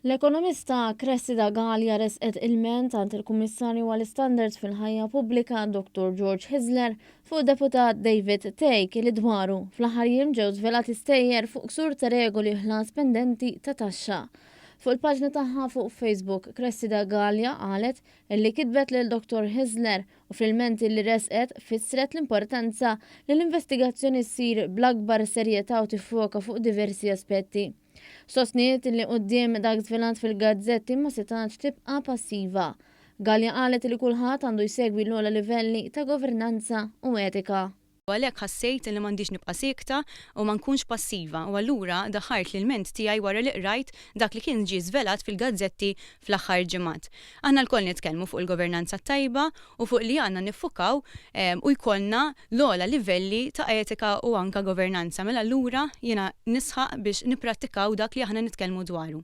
L-ekonomista Cressida Gallia resqet ilment għand il-Kummissarju għall-Standards fil-ħajja Pubblika Dr. George Hisler fuq deputat David Take li dwaru fl-aħħar jiem ġew żvelati stejjer fuq ksur ta' regoli ħlas pendenti ta' taxxa. Fuq il-paġna tagħha fuq Facebook, Cressida Gallia qalet illi kitbet lil Dr. Hisler u fil-menti li resqet fissret l-importanza li l-investigazzjoni ssir bl-akbar serjetà u tiffoka fuq diversi aspetti. Sostniet li qudiem dak żvelat fil-gazzetti ma setax tibqa' passiva. Gallia qalet li kulħadd għandu jsegwi l-ogħla livelli ta' governanza u etika. Għalhekk ħassejt li m'għandix nibqa' siekta u ma nkunx passiva u allura daħħart l-ilment tiegħi wara li qrajt dak li kien ġie żvelat fil-gazzetti fl-aħħar ġimgħat. Aħna lkoll nitkellmu fuq il-governanza tajba u fuq li għandna niffukaw u jkollna l-ogħla livelli ta' etika u anka governanza. Mela allura jiena nisħaq biex nipprattikaw dak li aħna nitkellmu dwaru.